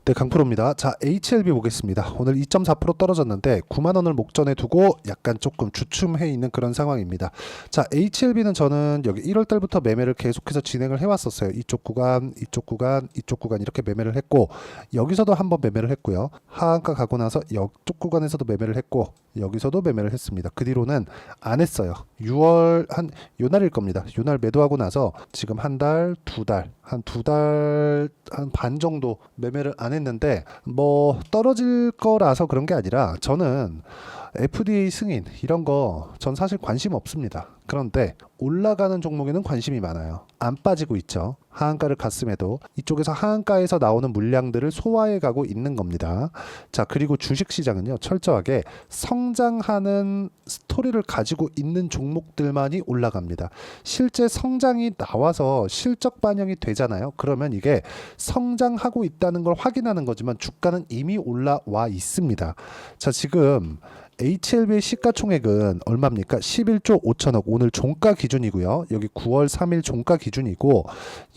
네, 강프로입니다. 자, HLB 보겠습니다. 오늘 2.4% 떨어졌는데 9만 원을 목전에 두고 약간 조금 주춤해 있는 그런 상황입니다. 자, HLB는 저는 여기 1월 달부터 매매를 계속해서 진행을 해왔었어요. 이쪽 구간, 이쪽 구간, 이쪽 구간 이렇게 매매를 했고 여기서도 한번 매매를 했고요. 하한가 가고 나서 이쪽 구간에서도 매매를 했고 여기서도 매매를 했습니다. 그 뒤로는 안 했어요. 6월 한 요날일 겁니다. 요날 매도하고 나서 지금 한 달, 두 달, 한 두 달 한 반 정도 매매를 안 했는데 뭐 떨어질 거라서 그런 게 아니라 저는 FDA 승인 이런 거 전 사실 관심 없습니다. 그런데 올라가는 종목에는 관심이 많아요. 안 빠지고 있죠. 하한가를 갔음에도 이쪽에서 하한가에서 나오는 물량들을 소화해 가고 있는 겁니다. 자, 그리고 주식시장은요, 철저하게 성장하는 스토리를 가지고 있는 종목들만이 올라갑니다. 실제 성장이 나와서 실적 반영이 되잖아요. 그러면 이게 성장하고 있다는 걸 확인하는 거지만 주가는 이미 올라와 있습니다. 자, 지금 HLB의 시가총액은 얼마입니까? 11조 5천억. 오늘 종가 기준이고요. 여기 9월 3일 종가 기준이고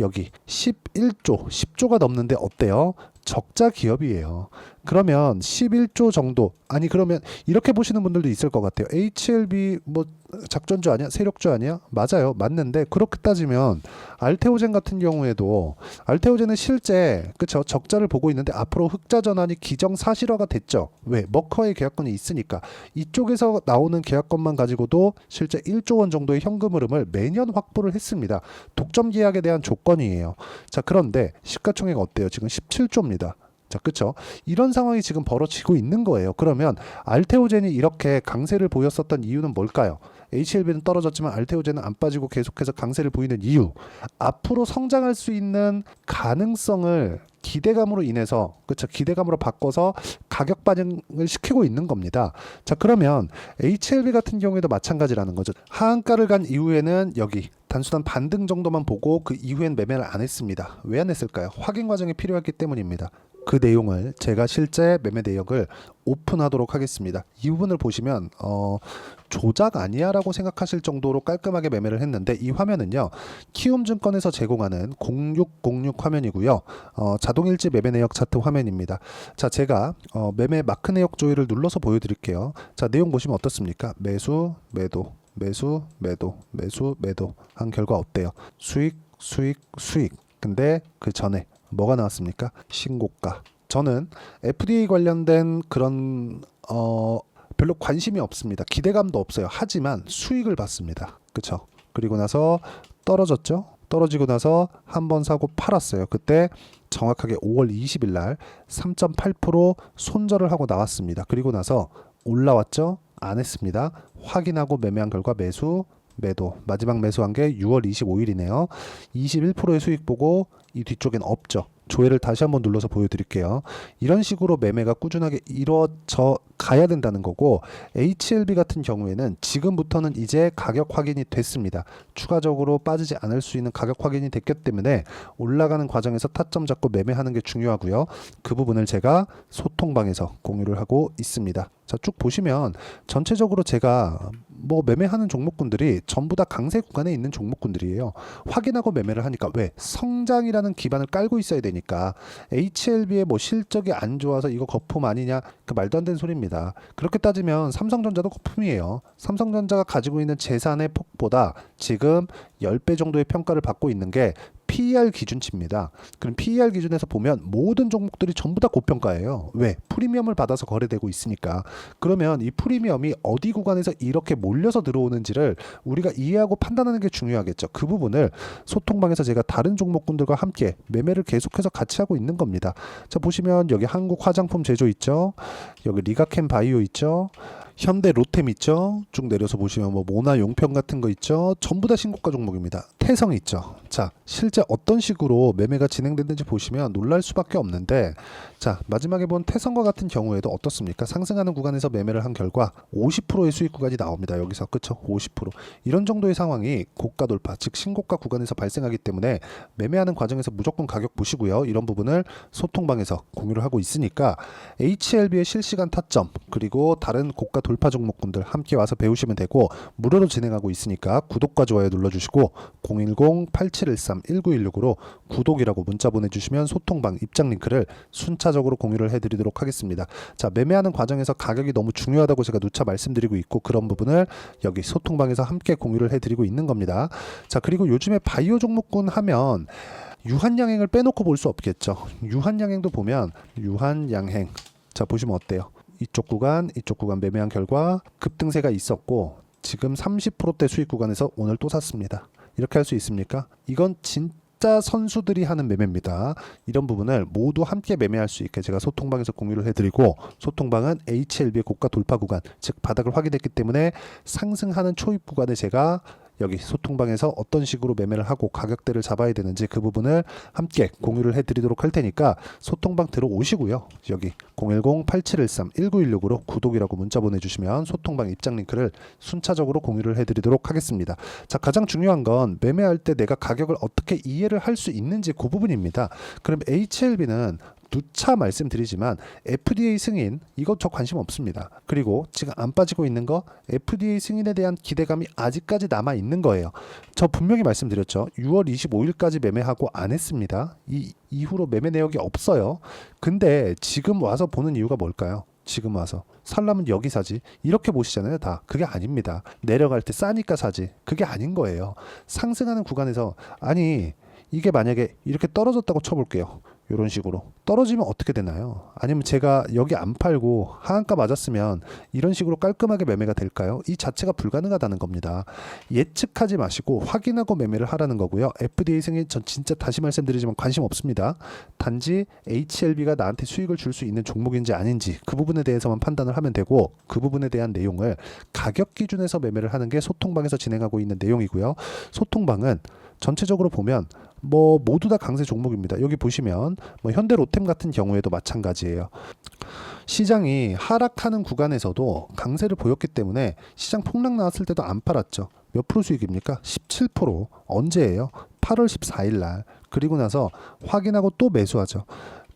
여기 11조, 10조가 넘는데 어때요? 적자 기업이에요. 그러면 11조 정도, 아니 그러면 이렇게 보시는 분들도 있을 것 같아요. HLB 뭐 작전주 아니야? 세력주 아니야? 맞아요. 맞는데 그렇게 따지면 알테오젠 같은 경우에도 알테오젠은 실제 그쵸 적자를 보고 있는데 앞으로 흑자 전환이 기정사실화가 됐죠. 왜? 머커의 계약권이 있으니까. 이쪽에서 나오는 계약권만 가지고도 실제 1조 원 정도의 현금 흐름을 매년 확보를 했습니다. 독점 계약에 대한 조건이에요. 자, 그런데 시가총액 어때요? 지금 17조입니다. 자, 그쵸? 이런 상황이 지금 벌어지고 있는 거예요. 그러면 알테오젠이 이렇게 강세를 보였었던 이유는 뭘까요? HLB는 떨어졌지만 알테오젠은 안 빠지고 계속해서 강세를 보이는 이유. 앞으로 성장할 수 있는 가능성을 기대감으로 인해서, 그쵸? 기대감으로 바꿔서 가격 반영을 시키고 있는 겁니다. 자, 그러면 HLB 같은 경우에도 마찬가지라는 거죠. 하한가를 간 이후에는 여기 단순한 반등 정도만 보고 그 이후엔 매매를 안 했습니다. 왜 안 했을까요? 확인 과정이 필요했기 때문입니다. 그 내용을 제가 실제 매매 내역을 오픈하도록 하겠습니다. 이 부분을 보시면 조작 아니야 라고 생각하실 정도로 깔끔하게 매매를 했는데 이 화면은요, 키움증권에서 제공하는 0606 화면이고요. 자동일지 매매 내역 차트 화면입니다. 자, 제가 매매 마크 내역 조회를 눌러서 보여드릴게요. 자, 내용 보시면 어떻습니까? 매수, 매도, 매수, 매도, 매수, 매도 한 결과 어때요? 수익, 수익, 수익. 근데 그 전에 뭐가 나왔습니까? 신고가. 저는 FDA 관련된 그런 별로 관심이 없습니다. 기대감도 없어요. 하지만 수익을 봤습니다. 그쵸? 그리고 나서 떨어졌죠? 떨어지고 나서 한 번 사고 팔았어요. 그때 정확하게 5월 20일 날 3.8% 손절을 하고 나왔습니다. 그리고 나서 올라왔죠? 안 했습니다. 확인하고 매매한 결과 매수, 매도. 마지막 매수한 게 6월 25일이네요. 21%의 수익 보고 이 뒤쪽엔 없죠. 조회를 다시 한번 눌러서 보여드릴게요. 이런 식으로 매매가 꾸준하게 이루어져 가야 된다는 거고, HLB 같은 경우에는 지금부터는 이제 가격 확인이 됐습니다. 추가적으로 빠지지 않을 수 있는 가격 확인이 됐기 때문에 올라가는 과정에서 타점 잡고 매매하는 게 중요하고요. 그 부분을 제가 소통방에서 공유를 하고 있습니다. 자, 쭉 보시면 전체적으로 제가 뭐 매매하는 종목군들이 전부 다 강세 구간에 있는 종목군들이에요. 확인하고 매매를 하니까 왜? 성장이라는 기반을 깔고 있어야 되니까. HLB의 뭐 실적이 안 좋아서 이거 거품 아니냐? 그 말도 안 되는 소리입니다. 그렇게 따지면 삼성전자도 거품이에요. 삼성전자가 가지고 있는 재산의 폭보다 지금 10배 정도의 평가를 받고 있는 게 PER 기준치입니다. 그럼 PER 기준에서 보면 모든 종목들이 전부 다 고평가예요. 왜? 프리미엄을 받아서 거래되고 있으니까. 그러면 이 프리미엄이 어디 구간에서 이렇게 몰려서 들어오는지를 우리가 이해하고 판단하는 게 중요하겠죠. 그 부분을 소통방에서 제가 다른 종목군들과 함께 매매를 계속해서 같이 하고 있는 겁니다. 자, 보시면 여기 한국 화장품 제조 있죠. 여기 리가캠 바이오 있죠. 현대 로템 있죠. 쭉 내려서 보시면 뭐 모나 용평 같은 거 있죠. 전부 다 신고가 종목입니다. 태성 있죠. 자, 실제 어떤 식으로 매매가 진행됐는지 보시면 놀랄 수밖에 없는데, 자, 마지막에 본 태성과 같은 경우에도 어떻습니까? 상승하는 구간에서 매매를 한 결과 50%의 수익 구간이 나옵니다. 여기서 그쵸? 50%. 이런 정도의 상황이 고가 돌파, 즉 신고가 구간에서 발생하기 때문에 매매하는 과정에서 무조건 가격 보시고요. 이런 부분을 소통방에서 공유를 하고 있으니까 HLB의 실시간 타점, 그리고 다른 고가 돌파 종목군들 함께 와서 배우시면 되고 무료로 진행하고 있으니까 구독과 좋아요 눌러주시고 010-8713-1916으로 구독이라고 문자 보내주시면 소통방 입장 링크를 순차적으로 공유를 해드리도록 하겠습니다. 자, 매매하는 과정에서 가격이 너무 중요하다고 제가 누차 말씀드리고 있고 그런 부분을 여기 소통방에서 함께 공유를 해드리고 있는 겁니다. 자, 그리고 요즘에 바이오 종목군 하면 유한양행을 빼놓고 볼 수 없겠죠. 유한양행도 보면 유한양행, 자 보시면 어때요? 이쪽 구간 매매한 결과 급등세가 있었고 지금 30%대 수익 구간에서 오늘 또 샀습니다. 이렇게 할 수 있습니까? 이건 진짜 선수들이 하는 매매입니다. 이런 부분을 모두 함께 매매할 수 있게 제가 소통방에서 공유를 해드리고, 소통방은 HLB의 고가 돌파 구간, 즉 바닥을 확인했기 때문에 상승하는 초입 구간에 제가 여기 소통방에서 어떤 식으로 매매를 하고 가격대를 잡아야 되는지 그 부분을 함께 공유를 해드리도록 할 테니까 소통방 들어오시고요. 여기 010-8713-1916으로 구독이라고 문자 보내주시면 소통방 입장 링크를 순차적으로 공유를 해드리도록 하겠습니다. 자, 가장 중요한 건 매매할 때 내가 가격을 어떻게 이해를 할 수 있는지 그 부분입니다. 그럼 HLB는 누차 말씀드리지만 FDA 승인 이거 저 관심 없습니다. 그리고 지금 안 빠지고 있는 거 FDA 승인에 대한 기대감이 아직까지 남아 있는 거예요. 저 분명히 말씀드렸죠. 6월 25일까지 매매하고 안 했습니다. 이 이후로 매매 내역이 없어요. 근데 지금 와서 보는 이유가 뭘까요? 지금 와서 살라면 여기 사지 이렇게 보시잖아요. 다 그게 아닙니다. 내려갈 때 싸니까 사지 그게 아닌 거예요. 상승하는 구간에서 아니 이게 만약에 이렇게 떨어졌다고 쳐볼게요. 이런 식으로 떨어지면 어떻게 되나요? 아니면 제가 여기 안 팔고 하한가 맞았으면 이런 식으로 깔끔하게 매매가 될까요? 이 자체가 불가능하다는 겁니다. 예측하지 마시고 확인하고 매매를 하라는 거고요. FDA 승인 전 진짜 다시 말씀드리지만 관심 없습니다. 단지 HLB가 나한테 수익을 줄 수 있는 종목인지 아닌지 그 부분에 대해서만 판단을 하면 되고, 그 부분에 대한 내용을 가격 기준에서 매매를 하는 게 소통방에서 진행하고 있는 내용이고요. 소통방은 전체적으로 보면 모두 다 강세 종목입니다. 여기 보시면 현대 로템 같은 경우에도 마찬가지예요. 시장이 하락하는 구간에서도 강세를 보였기 때문에 시장 폭락 나왔을 때도 안 팔았죠. 몇 프로 수익입니까? 17%. 언제예요? 8월 14일 날. 그리고 나서 확인하고 또 매수하죠.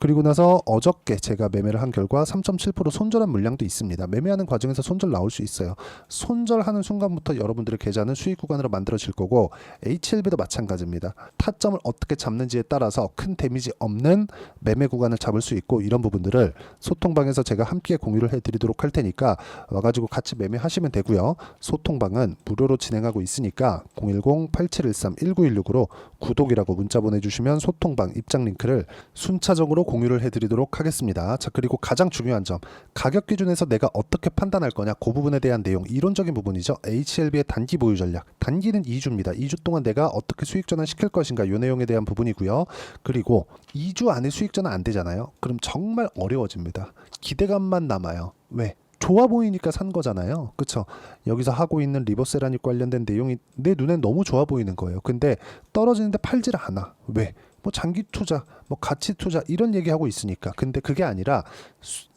그리고 나서 어저께 제가 매매를 한 결과 3.7% 손절한 물량도 있습니다. 매매하는 과정에서 손절 나올 수 있어요. 손절하는 순간부터 여러분들의 계좌는 수익 구간으로 만들어질 거고, HLB도 마찬가지입니다. 타점을 어떻게 잡는지에 따라서 큰 데미지 없는 매매 구간을 잡을 수 있고, 이런 부분들을 소통방에서 제가 함께 공유를 해드리도록 할 테니까 와가지고 같이 매매하시면 되고요. 소통방은 무료로 진행하고 있으니까 010-8713-1916으로 구독이라고 문자 보내주시면 소통방 입장 링크를 순차적으로 공유를 해드리도록 하겠습니다. 자, 그리고 가장 중요한 점, 가격 기준에서 내가 어떻게 판단할 거냐, 그 부분에 대한 내용, 이론적인 부분이죠. HLB의 단기 보유 전략, 단기는 2주입니다. 2주 동안 내가 어떻게 수익 전환 시킬 것인가, 이 내용에 대한 부분이고요. 그리고 2주 안에 수익 전환 안 되잖아요. 그럼 정말 어려워집니다. 기대감만 남아요. 왜? 좋아 보이니까 산 거잖아요. 그쵸? 여기서 하고 있는 리버세라닉 관련된 내용이 내 눈엔 너무 좋아 보이는 거예요. 근데 떨어지는데 팔질 않아. 왜? 장기 투자, 가치 투자 이런 얘기하고 있으니까. 근데 그게 아니라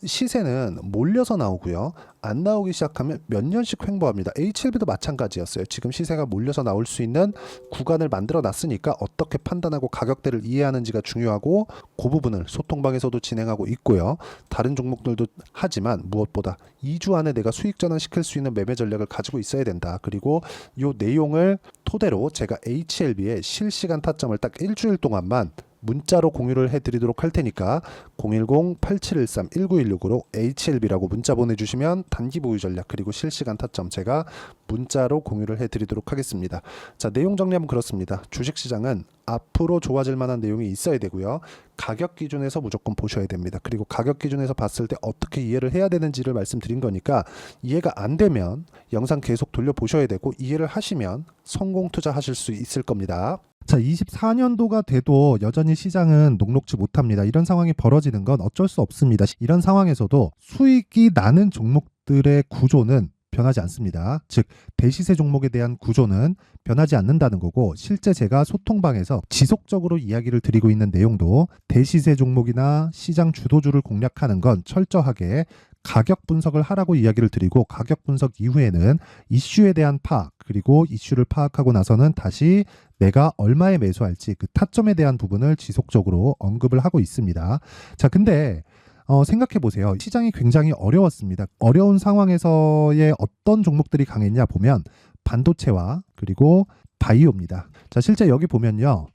시세는 몰려서 나오고요. 안 나오기 시작하면 몇 년씩 횡보합니다. HLB도 마찬가지였어요. 지금 시세가 몰려서 나올 수 있는 구간을 만들어 놨으니까 어떻게 판단하고 가격대를 이해하는지가 중요하고, 그 부분을 소통방에서도 진행하고 있고요. 다른 종목들도 하지만 무엇보다 2주 안에 내가 수익 전환시킬 수 있는 매매 전략을 가지고 있어야 된다. 그리고 이 내용을 토대로 제가 HLB의 실시간 타점을 딱 일주일 동안만 문자로 공유를 해드리도록 할 테니까 010-8713-1916으로 HLB라고 문자 보내주시면 단기 보유 전략 그리고 실시간 타점 제가 문자로 공유를 해드리도록 하겠습니다. 자, 내용 정리하면 그렇습니다. 주식시장은 앞으로 좋아질 만한 내용이 있어야 되고요. 가격 기준에서 무조건 보셔야 됩니다. 그리고 가격 기준에서 봤을 때 어떻게 이해를 해야 되는지를 말씀드린 거니까, 이해가 안 되면 영상 계속 돌려보셔야 되고, 이해를 하시면 성공 투자하실 수 있을 겁니다. 자, 24년도가 돼도 여전히 시장은 녹록지 못합니다. 이런 상황이 벌어지는 건 어쩔 수 없습니다. 이런 상황에서도 수익이 나는 종목들의 구조는 변하지 않습니다. 즉 대시세 종목에 대한 구조는 변하지 않는다는 거고, 실제 제가 소통방에서 지속적으로 이야기를 드리고 있는 내용도 대시세 종목이나 시장 주도주를 공략하는 건 철저하게 가격 분석을 하라고 이야기를 드리고, 가격 분석 이후에는 이슈에 대한 파악, 그리고 이슈를 파악하고 나서는 다시 내가 얼마에 매수할지 그 타점에 대한 부분을 지속적으로 언급을 하고 있습니다. 자, 근데 생각해 보세요. 시장이 굉장히 어려웠습니다. 어려운 상황에서의 어떤 종목들이 강했냐 보면 반도체와 그리고 바이오입니다. 자, 실제 여기 보면요.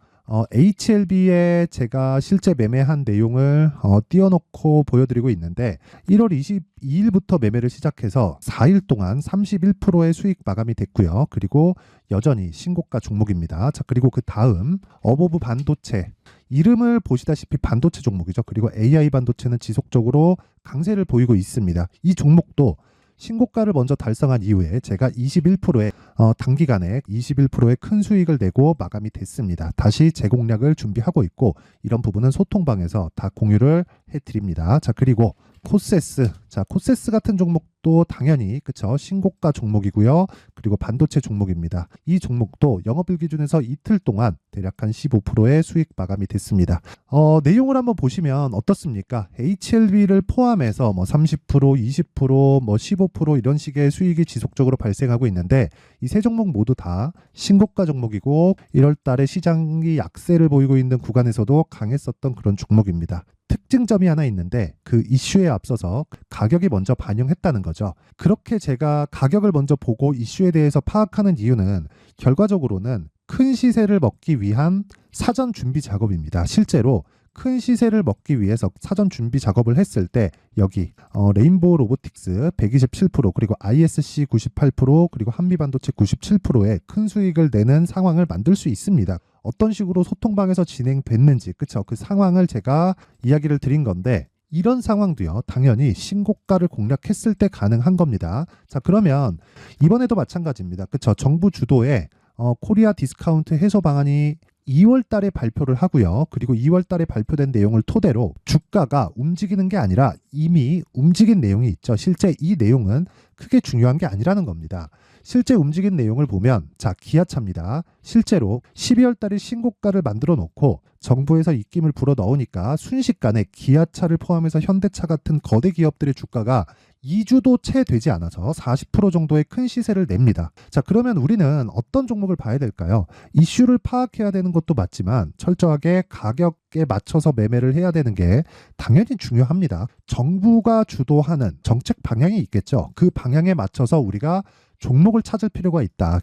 HLB에 제가 실제 매매한 내용을 띄워놓고 보여드리고 있는데 1월 22일부터 매매를 시작해서 4일 동안 31%의 수익 마감이 됐고요. 그리고 여전히 신고가 종목입니다. 자, 그리고 그 다음 어보브 반도체, 이름을 보시다시피 반도체 종목이죠. 그리고 AI 반도체는 지속적으로 강세를 보이고 있습니다. 이 종목도 신고가를 먼저 달성한 이후에 제가 21%의 단기간에 21%의 큰 수익을 내고 마감이 됐습니다. 다시 재공략을 준비하고 있고 이런 부분은 소통방에서 다 공유를 해드립니다. 자, 그리고 코세스. 자, 코세스 같은 종목도 당연히 그쵸, 신고가 종목이고요. 그리고 반도체 종목입니다. 이 종목도 영업일 기준에서 이틀 동안 대략 한 15%의 수익 마감이 됐습니다. 내용을 한번 보시면 어떻습니까? HLB를 포함해서 뭐 30%, 20%, 뭐 15% 이런 식의 수익이 지속적으로 발생하고 있는데 이 세 종목 모두 다 신고가 종목이고 1월 달에 시장이 약세를 보이고 있는 구간에서도 강했었던 그런 종목입니다. 특징점이 하나 있는데 그 이슈에 앞서서 가격이 먼저 반영했다는 거죠. 그렇게 제가 가격을 먼저 보고 이슈에 대해서 파악하는 이유는 결과적으로는 큰 시세를 먹기 위한 사전 준비 작업입니다. 실제로 큰 시세를 먹기 위해서 사전 준비 작업을 했을 때 여기 레인보우 로보틱스 127% 그리고 ISC 98% 그리고 한미반도체 97%의 큰 수익을 내는 상황을 만들 수 있습니다. 어떤 식으로 소통방에서 진행됐는지 그쵸, 그 상황을 제가 이야기를 드린 건데 이런 상황도요 당연히 신고가를 공략했을 때 가능한 겁니다. 자, 그러면 이번에도 마찬가지입니다. 그쵸, 정부 주도의 코리아 디스카운트 해소 방안이 2월 달에 발표를 하고요. 그리고 2월 달에 발표된 내용을 토대로 주가가 움직이는 게 아니라 이미 움직인 내용이 있죠. 실제 이 내용은 크게 중요한 게 아니라는 겁니다. 실제 움직인 내용을 보면 자, 기아차입니다. 실제로 12월 달에 신고가를 만들어 놓고 정부에서 입김을 불어 넣으니까 순식간에 기아차를 포함해서 현대차 같은 거대 기업들의 주가가 2주도 채 되지 않아서 40% 정도의 큰 시세를 냅니다. 자, 그러면 우리는 어떤 종목을 봐야 될까요? 이슈를 파악해야 되는 것도 맞지만 철저하게 가격에 맞춰서 매매를 해야 되는 게 당연히 중요합니다. 정부가 주도하는 정책 방향이 있겠죠. 그 방향에 맞춰서 우리가 종목을 찾을 필요가 있다.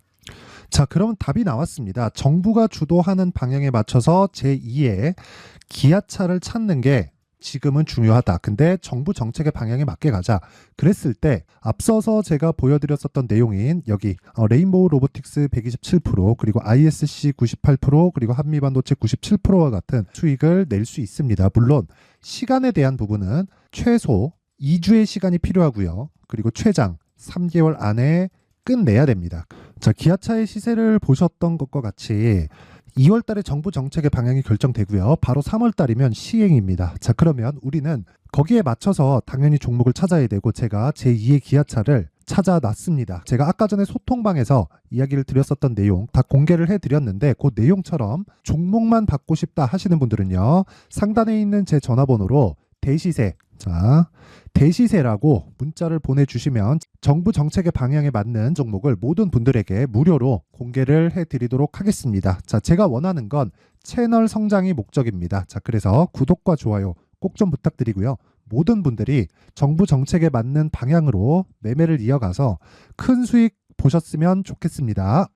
자, 그럼 답이 나왔습니다. 정부가 주도하는 방향에 맞춰서 제2의 기아차를 찾는 게 지금은 중요하다. 근데 정부 정책의 방향에 맞게 가자. 그랬을 때 앞서서 제가 보여드렸었던 내용인 여기 레인보우 로보틱스 127% 그리고 ISC 98% 그리고 한미반도체 97%와 같은 수익을 낼 수 있습니다. 물론 시간에 대한 부분은 최소 2주의 시간이 필요하고요. 그리고 최장 3개월 안에 끝내야 됩니다. 자, 기아차의 시세를 보셨던 것과 같이 2월 달에 정부 정책의 방향이 결정되고요. 바로 3월 달이면 시행입니다. 자, 그러면 우리는 거기에 맞춰서 당연히 종목을 찾아야 되고 제가 제2의 기아차를 찾아놨습니다. 제가 아까 전에 소통방에서 이야기를 드렸었던 내용 다 공개를 해드렸는데 그 내용처럼 종목만 받고 싶다 하시는 분들은요. 상단에 있는 제 전화번호로 대시세, 자, 대시세라고 문자를 보내주시면 정부 정책의 방향에 맞는 종목을 모든 분들에게 무료로 공개를 해드리도록 하겠습니다. 자, 제가 원하는 건 채널 성장이 목적입니다. 자, 그래서 구독과 좋아요 꼭 좀 부탁드리고요. 모든 분들이 정부 정책에 맞는 방향으로 매매를 이어가서 큰 수익 보셨으면 좋겠습니다.